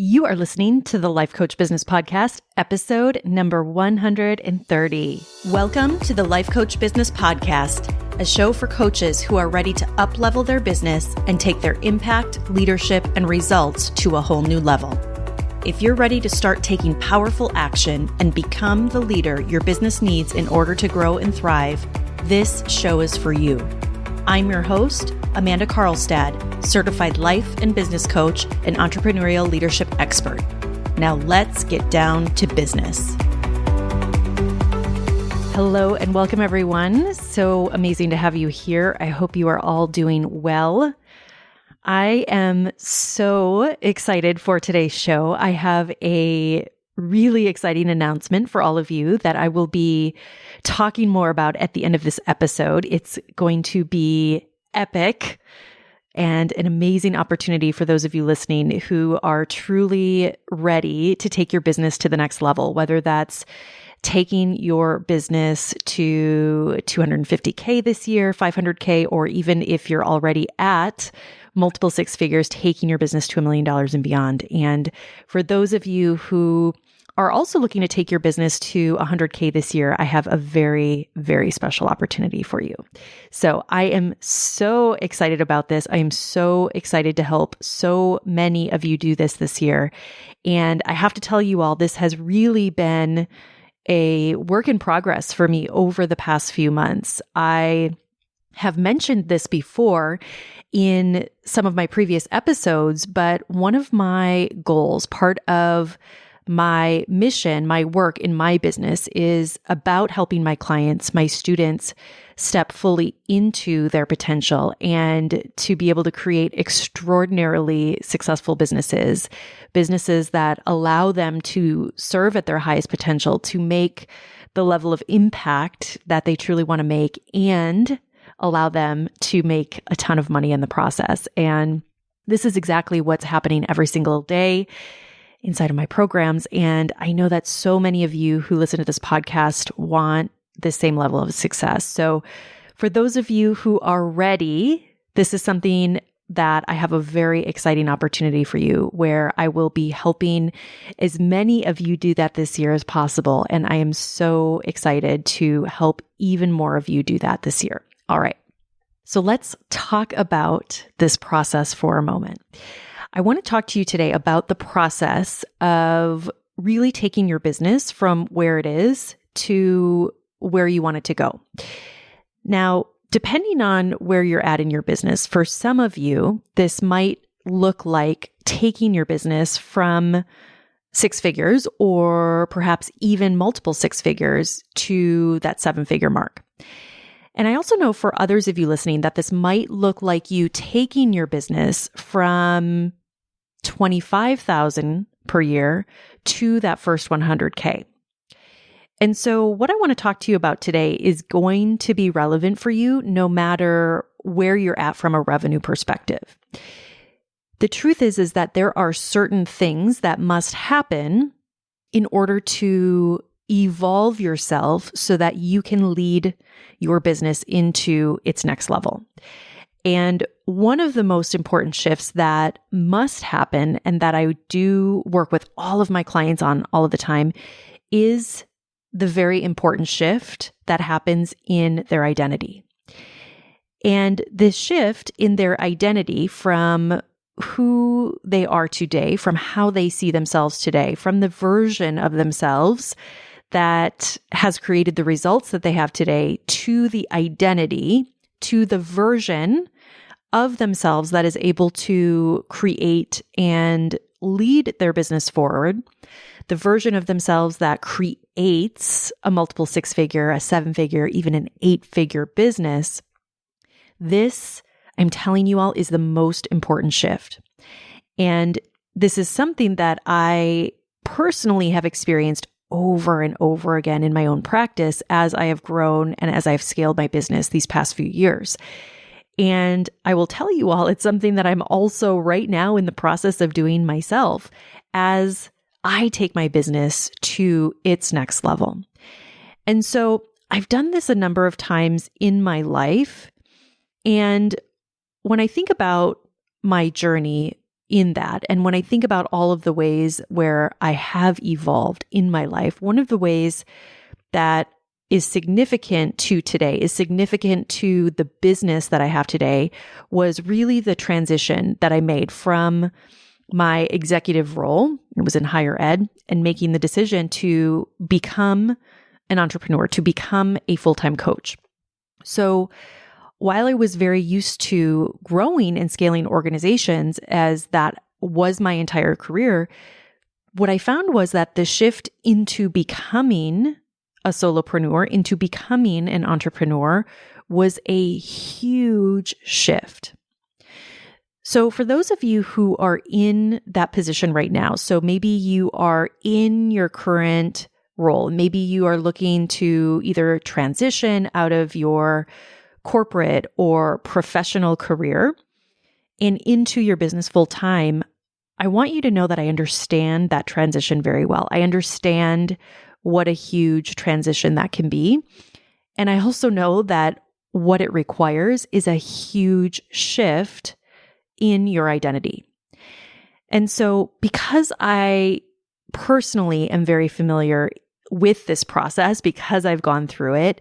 You are listening to the Life Coach Business Podcast, episode number 130. Welcome to the Life Coach Business Podcast, a show for coaches who are ready to up-level their business and take their impact, leadership, and results to a whole new level. If you're ready to start taking powerful action and become the leader your business needs in order to grow and thrive, this show is for you. I'm your host, Amanda Karlstad, certified life and business coach and entrepreneurial leadership expert. Now let's get down to business. Hello and welcome everyone. So amazing to have you here. I hope you are all doing well. I am so excited for today's show. I have a really exciting announcement for all of you that I will be talking more about at the end of this episode. It's going to be epic and an amazing opportunity for those of you listening who are truly ready to take your business to the next level, whether that's taking your business to 250K this year, 500K, or even if you're already at multiple six figures, taking your business to $1 million and beyond. And for those of you who are also looking to take your business to 100K this year, I have a very, very special opportunity for you. So I am so excited about this. I am so excited to help so many of you do this year. And I have to tell you all, this has really been a work in progress for me over the past few months. I have mentioned this before in some of my previous episodes, but one of my goals, part of my mission, my work in my business is about helping my clients, my students, step fully into their potential and to be able to create extraordinarily successful businesses that allow them to serve at their highest potential, to make the level of impact that they truly want to make and allow them to make a ton of money in the process. And this is exactly what's happening every single day inside of my programs. And I know that so many of you who listen to this podcast want the same level of success. So for those of you who are ready, this is something that I have a very exciting opportunity for you where I will be helping as many of you do that this year as possible. And I am so excited to help even more of you do that this year. All right. So let's talk about this process for a moment. I want to talk to you today about the process of really taking your business from where it is to where you want it to go. Now, depending on where you're at in your business, for some of you, this might look like taking your business from six figures or perhaps even multiple six figures to that seven-figure mark. And I also know for others of you listening that this might look like you taking your business from $25,000 per year to that first 100K. And so what I want to talk to you about today is going to be relevant for you no matter where you're at from a revenue perspective. The truth is that there are certain things that must happen in order to evolve yourself so that you can lead your business into its next level. And one of the most important shifts that must happen and that I do work with all of my clients on all of the time is the very important shift that happens in their identity. And this shift in their identity from who they are today, from how they see themselves today, from the version of themselves that has created the results that they have today to the identity, to the version of themselves that is able to create and lead their business forward, the version of themselves that creates a multiple six-figure, a seven-figure, even an eight-figure business. This, I'm telling you all, is the most important shift. And this is something that I personally have experienced over and over again in my own practice as I have grown and as I've scaled my business these past few years. And I will tell you all, it's something that I'm also right now in the process of doing myself as I take my business to its next level. And so I've done this a number of times in my life. And when I think about my journey, in that. And when I think about all of the ways where I have evolved in my life, one of the ways that is significant to today, is significant to the business that I have today, was really the transition that I made from my executive role, it was in higher ed, and making the decision to become an entrepreneur, to become a full-time coach. So while I was very used to growing and scaling organizations, as that was my entire career, what I found was that the shift into becoming a solopreneur, into becoming an entrepreneur, was a huge shift. So for those of you who are in that position right now, so maybe you are in your current role, maybe you are looking to either transition out of your corporate or professional career and into your business full time, I want you to know that I understand that transition very well. I understand what a huge transition that can be. And I also know that what it requires is a huge shift in your identity. And so because I personally am very familiar with this process, because I've gone through it,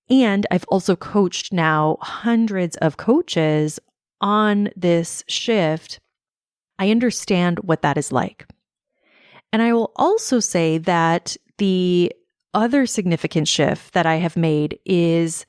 and I've also coached now hundreds of coaches on this shift, I understand what that is like. And I will also say that the other significant shift that I have made is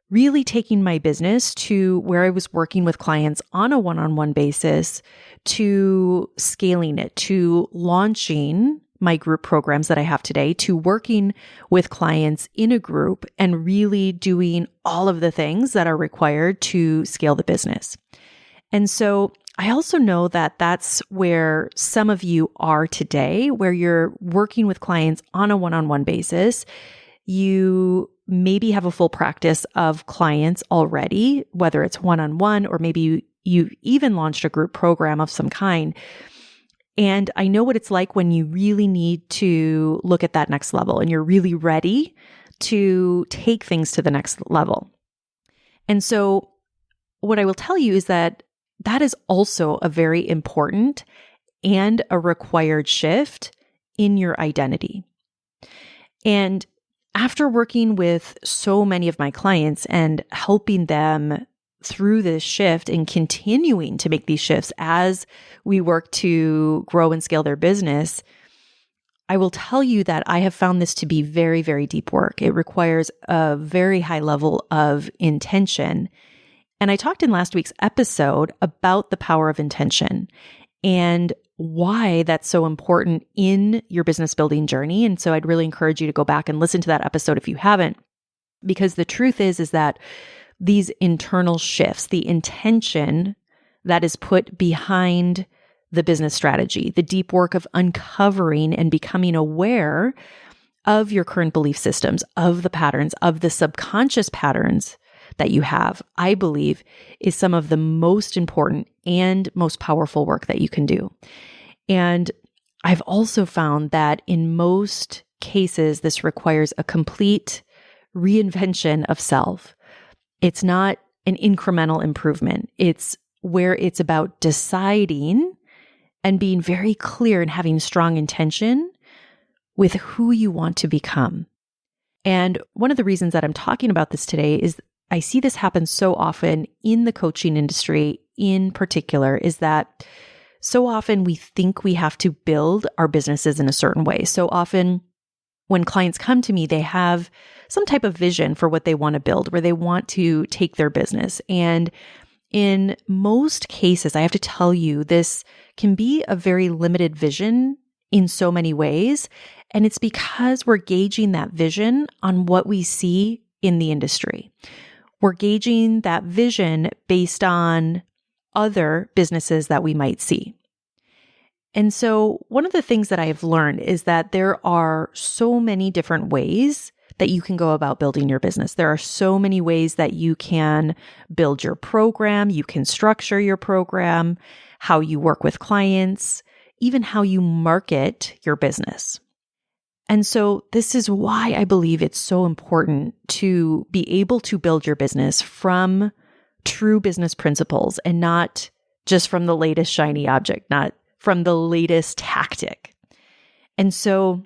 really taking my business to where I was working with clients on a one-on-one basis, to scaling it, to launching my group programs that I have today, to working with clients in a group and really doing all of the things that are required to scale the business. And so I also know that that's where some of you are today, where you're working with clients on a one-on-one basis. You maybe have a full practice of clients already, whether it's one-on-one or maybe you even launched a group program of some kind. And I know what it's like when you really need to look at that next level and you're really ready to take things to the next level. And so what I will tell you is that that is also a very important and a required shift in your identity. And after working with so many of my clients and helping them through this shift and continuing to make these shifts as we work to grow and scale their business, I will tell you that I have found this to be very, very deep work. It requires a very high level of intention. And I talked in last week's episode about the power of intention and why that's so important in your business building journey. And so I'd really encourage you to go back and listen to that episode if you haven't, because the truth is that these internal shifts, the intention that is put behind the business strategy, the deep work of uncovering and becoming aware of your current belief systems, of the patterns, of the subconscious patterns that you have, I believe, is some of the most important and most powerful work that you can do. And I've also found that in most cases, this requires a complete reinvention of self. It's not an incremental improvement. It's where it's about deciding and being very clear and having strong intention with who you want to become. And one of the reasons that I'm talking about this today is I see this happen so often in the coaching industry in particular, is that so often we think we have to build our businesses in a certain way. So often when clients come to me, they have some type of vision for what they want to build, where they want to take their business. And in most cases, I have to tell you, this can be a very limited vision in so many ways. And it's because we're gauging that vision on what we see in the industry. We're gauging that vision based on other businesses that we might see. And so one of the things that I have learned is that there are so many different ways that you can go about building your business. There are so many ways that you can build your program, you can structure your program, how you work with clients, even how you market your business. And so this is why I believe it's so important to be able to build your business from true business principles and not just from the latest shiny object, not from the latest tactic. And so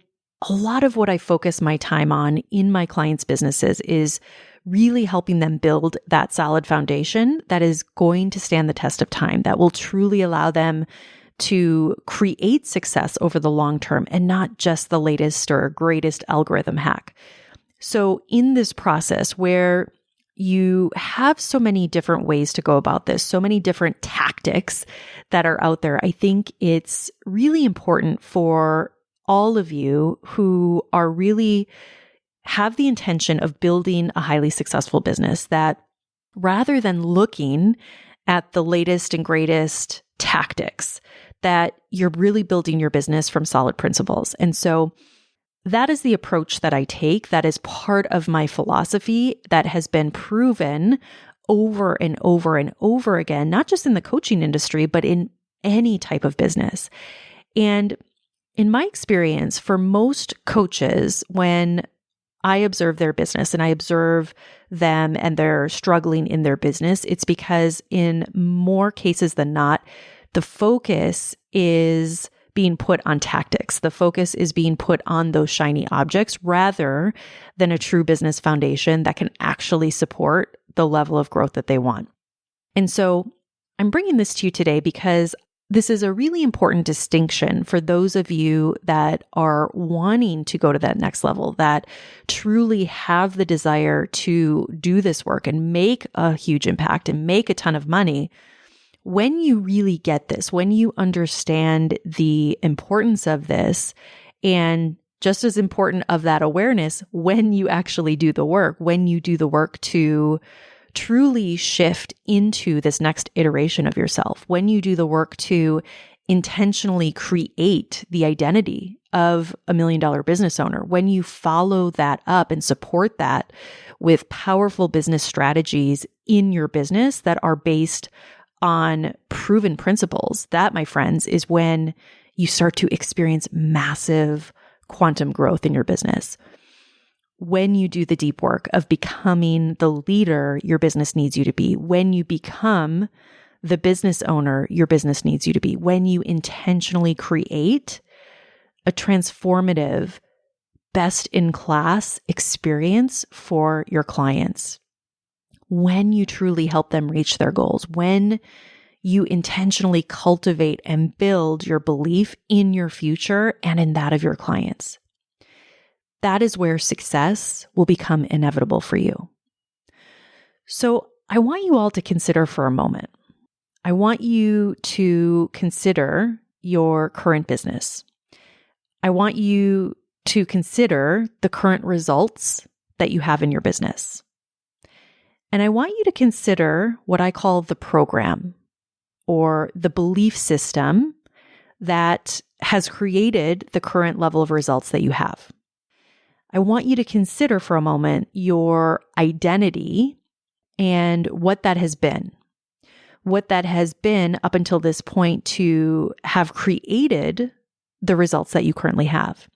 a lot of what I focus my time on in my clients' businesses is really helping them build that solid foundation that is going to stand the test of time, that will truly allow them to create success over the long term and not just the latest or greatest algorithm hack. So in this process where you have so many different ways to go about this, so many different tactics that are out there, I think it's really important for all of you who are really have the intention of building a highly successful business, that rather than looking at the latest and greatest tactics, that you're really building your business from solid principles. And so that is the approach that I take. That is part of my philosophy that has been proven over and over and over again, not just in the coaching industry, but in any type of business. And in my experience, for most coaches, when I observe their business and I observe them and they're struggling in their business, it's because in more cases than not, the focus is being put on tactics. The focus is being put on those shiny objects rather than a true business foundation that can actually support the level of growth that they want. And so I'm bringing this to you today because this is a really important distinction for those of you that are wanting to go to that next level, that truly have the desire to do this work and make a huge impact and make a ton of money. When you really get this, when you understand the importance of this, and just as important of that awareness, when you actually do the work, when you do the work to truly shift into this next iteration of yourself, when you do the work to intentionally create the identity of $1 million business owner, when you follow that up and support that with powerful business strategies in your business that are based on proven principles, that, my friends, is when you start to experience massive quantum growth in your business. When you do the deep work of becoming the leader your business needs you to be, when you become the business owner your business needs you to be, when you intentionally create a transformative, best-in-class experience for your clients, when you truly help them reach their goals, when you intentionally cultivate and build your belief in your future and in that of your clients. That is where success will become inevitable for you. So I want you all to consider for a moment. I want you to consider your current business. I want you to consider the current results that you have in your business. And I want you to consider what I call the program or the belief system that has created the current level of results that you have. I want you to consider for a moment your identity and what that has been up until this point to have created the results that you currently have.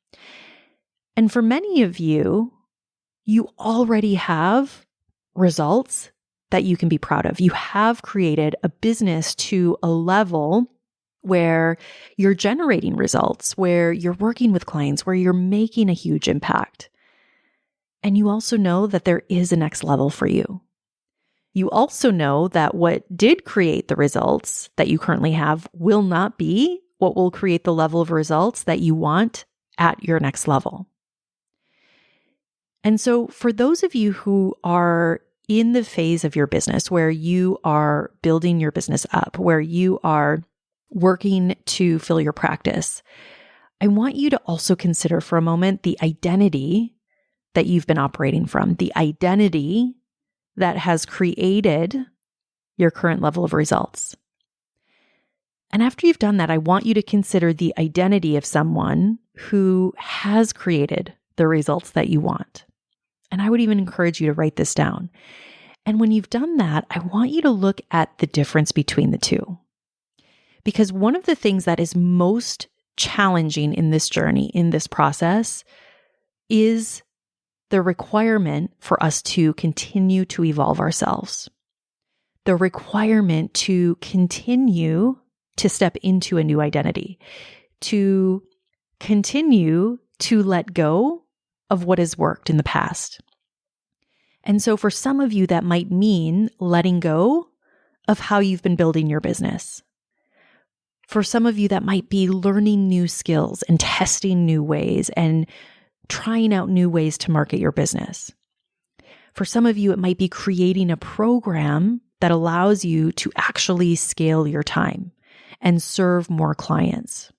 And for many of you, you already have results that you can be proud of. You have created a business to a level where you're generating results, where you're working with clients, where you're making a huge impact. And you also know that there is a next level for you. You also know that what did create the results that you currently have will not be what will create the level of results that you want at your next level. And so for those of you who are in the phase of your business where you are building your business up, where you are working to fill your practice, I want you to also consider for a moment the identity that you've been operating from, the identity that has created your current level of results. And after you've done that, I want you to consider the identity of someone who has created the results that you want. And I would even encourage you to write this down. And when you've done that, I want you to look at the difference between the two. Because one of the things that is most challenging in this journey, in this process, is the requirement for us to continue to evolve ourselves. the requirement to continue to step into a new identity, to continue to let go of what has worked in the past. And so for some of you, that might mean letting go of how you've been building your business. For some of you, that might be learning new skills and testing new ways and trying out new ways to market your business. For some of you, it might be creating a program that allows you to actually scale your time and serve more clients.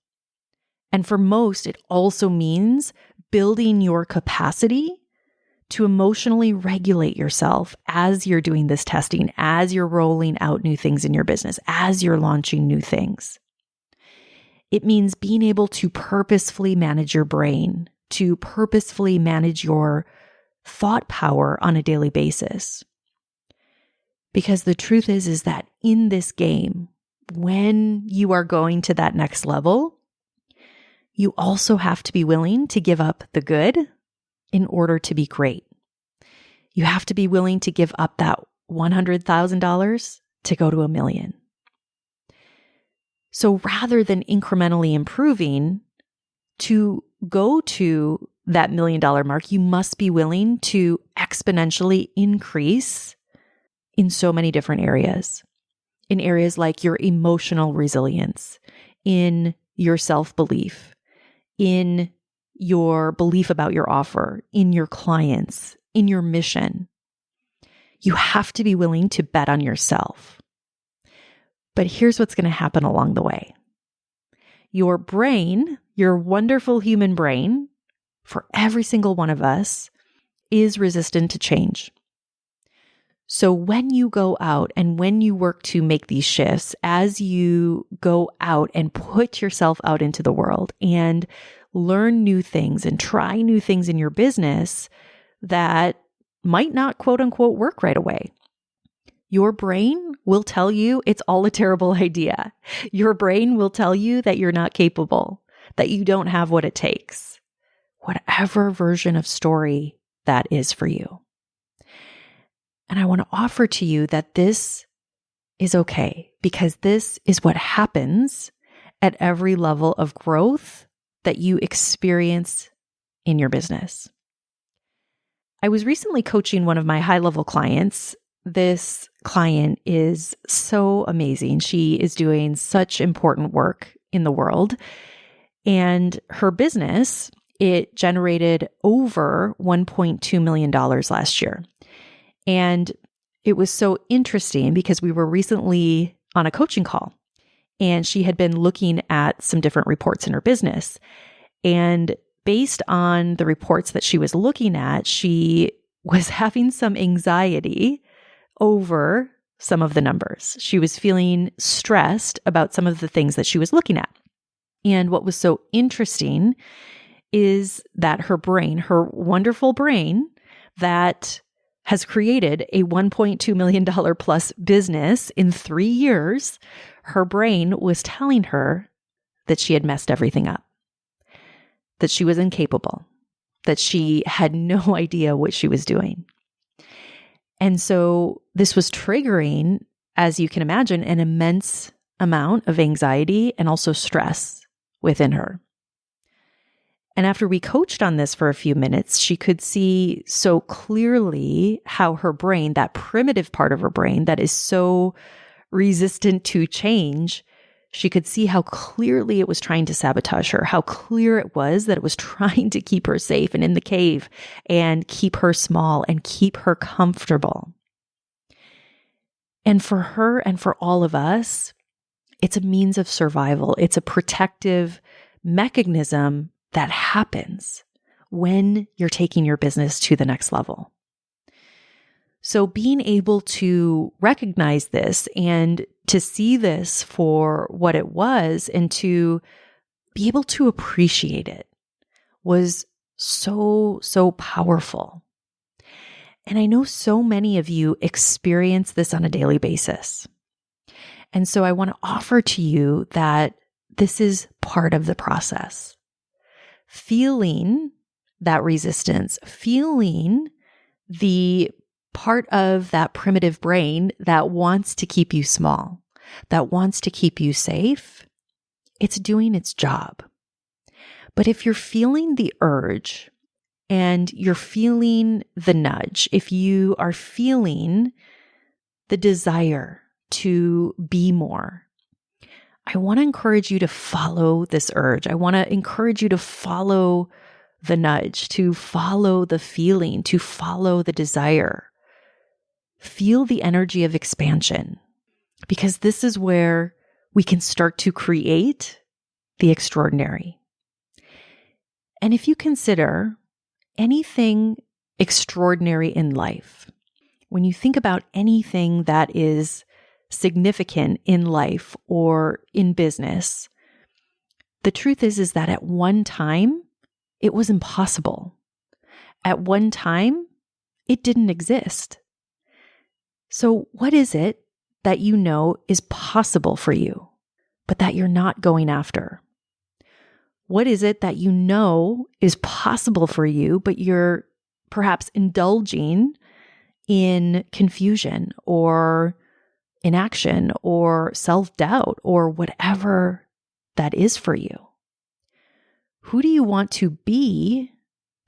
And for most, it also means building your capacity to emotionally regulate yourself as you're doing this testing, as you're rolling out new things in your business, as you're launching new things. It means being able to purposefully manage your brain, to purposefully manage your thought power on a daily basis. Because the truth is that in this game, when you are going to that next level, you also have to be willing to give up the good in order to be great. You have to be willing to give up that $100,000 to go to $1 million. So rather than incrementally improving, to go to that $1 million mark, you must be willing to exponentially increase in so many different areas. In areas like your emotional resilience, in your self-belief, in your belief about your offer, in your clients, in your mission. You have to be willing to bet on yourself. But here's what's going to happen along the way. Your brain, your wonderful human brain, for every single one of us, is resistant to change. So when you go out and when you work to make these shifts, as you go out and put yourself out into the world and learn new things and try new things in your business that might not quote unquote work right away, your brain will tell you it's all a terrible idea. Your brain will tell you that you're not capable, that you don't have what it takes, whatever version of story that is for you. And I want to offer to you that this is okay, because this is what happens at every level of growth that you experience in your business. I was recently coaching one of my high-level clients. This client is so amazing. She is doing such important work in the world. And her business, it generated over $1.2 million last year. And it was so interesting because we were recently on a coaching call and she had been looking at some different reports in her business. And based on the reports that she was looking at, she was having some anxiety over some of the numbers. She was feeling stressed about some of the things that she was looking at. And what was so interesting is that her brain, her wonderful brain that has created a $1.2 million plus business in 3 years, her brain was telling her that she had messed everything up, that she was incapable, that she had no idea what she was doing. And so this was triggering, as you can imagine, an immense amount of anxiety and also stress within her. And after we coached on this for a few minutes, she could see so clearly how her brain, that primitive part of her brain that is so resistant to change, she could see how clearly it was trying to sabotage her, how clear it was that it was trying to keep her safe and in the cave and keep her small and keep her comfortable. And for her and for all of us, it's a means of survival. It's a protective mechanism that happens when you're taking your business to the next level. So being able to recognize this and to see this for what it was and to be able to appreciate it was so, so powerful. And I know so many of you experience this on a daily basis. And so I want to offer to you that this is part of the process. Feeling that resistance, feeling the part of that primitive brain that wants to keep you small, that wants to keep you safe, it's doing its job. But if you're feeling the urge and you're feeling the nudge, if you are feeling the desire to be more, I want to encourage you to follow this urge. I want to encourage you to follow the nudge, to follow the feeling, to follow the desire. Feel the energy of expansion, because this is where we can start to create the extraordinary. And if you consider anything extraordinary in life, when you think about anything that is significant in life or in business, the truth is that at one time, it was impossible. At one time, it didn't exist. So what is it that you know is possible for you, but that you're not going after? What is it that you know is possible for you, but you're perhaps indulging in confusion or inaction or self-doubt or whatever that is for you? Who do you want to be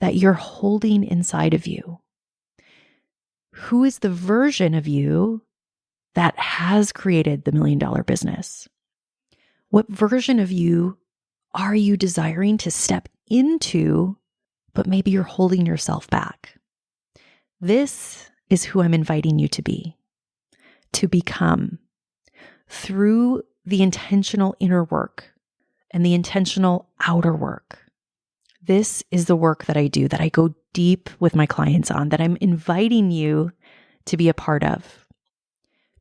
that you're holding inside of you? Who is the version of you that has created the $1 million business? What version of you are you desiring to step into, but maybe you're holding yourself back? This is who I'm inviting you to be, to become, through the intentional inner work and the intentional outer work. This is the work that I do, that I go deep with my clients on, that I'm inviting you to be a part of,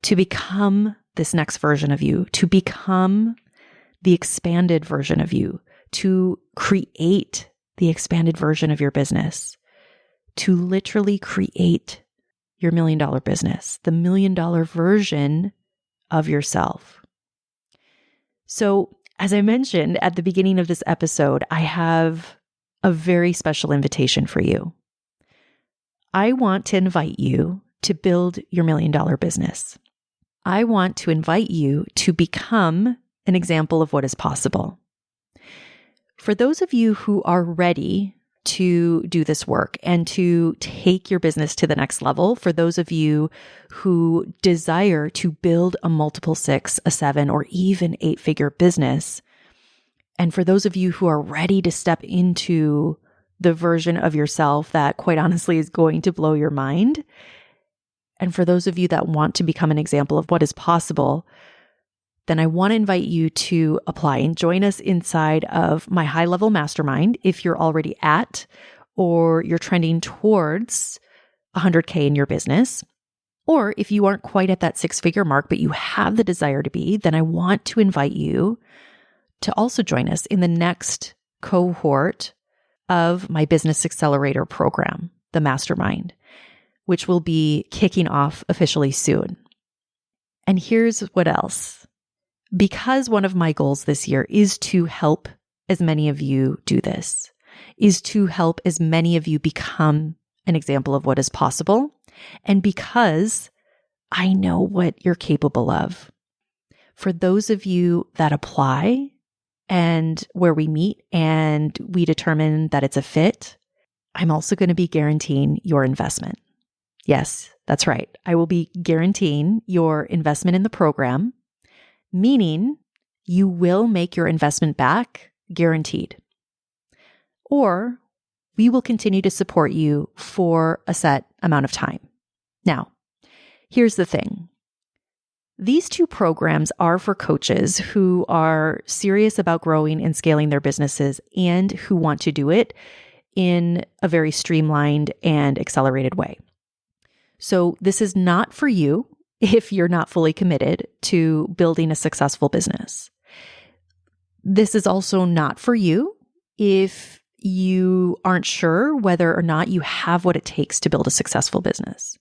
to become this next version of you, to become the expanded version of you, to create the expanded version of your business, to literally create your $1 million business, the $1 million version of yourself. So, as I mentioned at the beginning of this episode, I have a very special invitation for you. I want to invite you to build your $1 million business. I want to invite you to become an example of what is possible. For those of you who are ready to do this work and to take your business to the next level, for those of you who desire to build a multiple 6, a 7, or even 8-figure business, and for those of you who are ready to step into the version of yourself that quite honestly is going to blow your mind, and for those of you that want to become an example of what is possible, then I want to invite you to apply and join us inside of my high-level mastermind if you're already at or you're trending towards 100K in your business. Or if you aren't quite at that 6-figure mark, but you have the desire to be, then I want to invite you to also join us in the next cohort of my Business Accelerator program, the Mastermind, which will be kicking off officially soon. And here's what else. Because one of my goals this year is to help as many of you do this, is to help as many of you become an example of what is possible, and because I know what you're capable of. For those of you that apply and where we meet and we determine that it's a fit, I'm also going to be guaranteeing your investment. Yes, that's right. I will be guaranteeing your investment in the program, meaning you will make your investment back guaranteed. Or we will continue to support you for a set amount of time. Now, here's the thing. These two programs are for coaches who are serious about growing and scaling their businesses and who want to do it in a very streamlined and accelerated way. So this is not for you if you're not fully committed to building a successful business. This is also not for you if you aren't sure whether or not you have what it takes to build a successful business.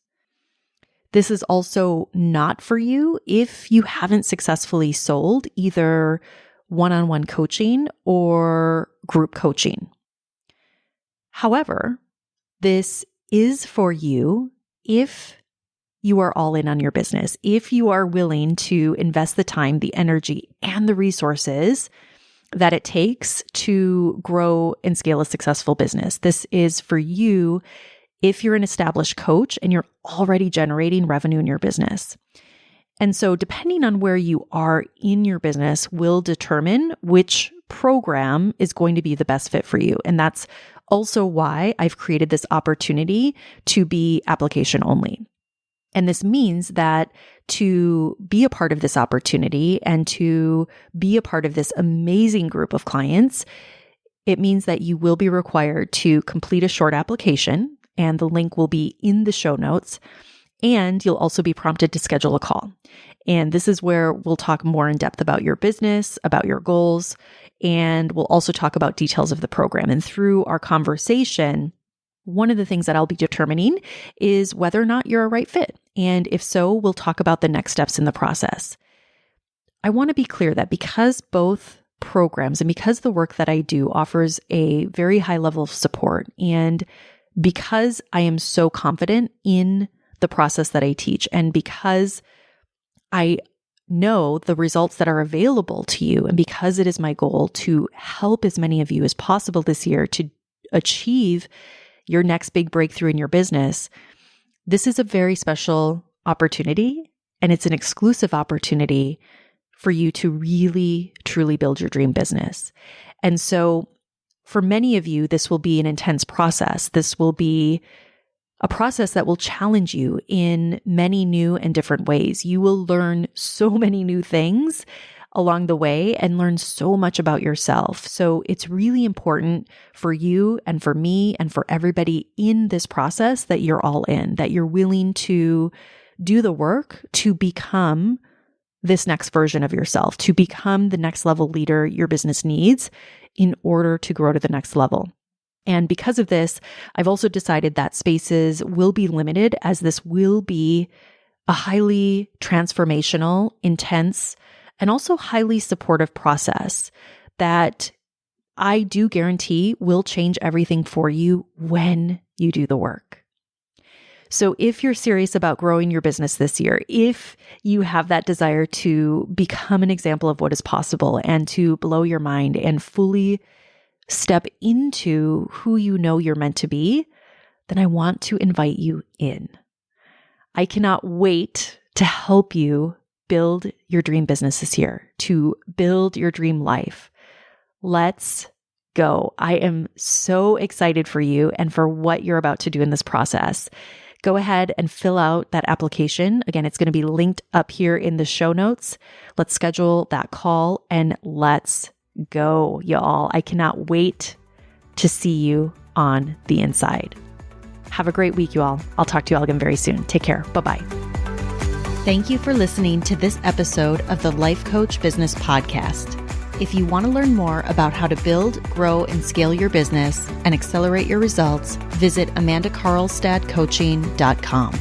This is also not for you if you haven't successfully sold either one-on-one coaching or group coaching. However, this is for you if you are all in on your business, if you are willing to invest the time, the energy, and the resources that it takes to grow and scale a successful business. This is for you if you're an established coach and you're already generating revenue in your business. And so depending on where you are in your business will determine which program is going to be the best fit for you. And that's also why I've created this opportunity to be application only. And this means that to be a part of this opportunity and to be a part of this amazing group of clients, it means that you will be required to complete a short application, and the link will be in the show notes. And you'll also be prompted to schedule a call. And this is where we'll talk more in depth about your business, about your goals, and we'll also talk about details of the program. And through our conversation, one of the things that I'll be determining is whether or not you're a right fit. And if so, we'll talk about the next steps in the process. I want to be clear that because both programs and because the work that I do offers a very high level of support, and because I am so confident in the process that I teach, and because I know the results that are available to you, and because it is my goal to help as many of you as possible this year to achieve your next big breakthrough in your business, this is a very special opportunity, and it's an exclusive opportunity for you to really, truly build your dream business. And so for many of you, this will be an intense process. This will be a process that will challenge you in many new and different ways. You will learn so many new things along the way and learn so much about yourself. So it's really important for you and for me and for everybody in this process that you're all in, that you're willing to do the work to become this next version of yourself, to become the next level leader your business needs in order to grow to the next level. And because of this, I've also decided that spaces will be limited, as this will be a highly transformational, intense, and also highly supportive process that I do guarantee will change everything for you when you do the work. So if you're serious about growing your business this year, if you have that desire to become an example of what is possible and to blow your mind and fully step into who you know you're meant to be, then I want to invite you in. I cannot wait to help you build your dream business this year, to build your dream life. Let's go. I am so excited for you and for what you're about to do in this process. Go ahead and fill out that application. Again, it's going to be linked up here in the show notes. Let's schedule that call and let's go, y'all. I cannot wait to see you on the inside. Have a great week, you all. I'll talk to you all again very soon. Take care. Bye-bye. Thank you for listening to this episode of the Life Coach Business Podcast. If you want to learn more about how to build, grow, and scale your business and accelerate your results, visit amandakarlstadcoaching.com.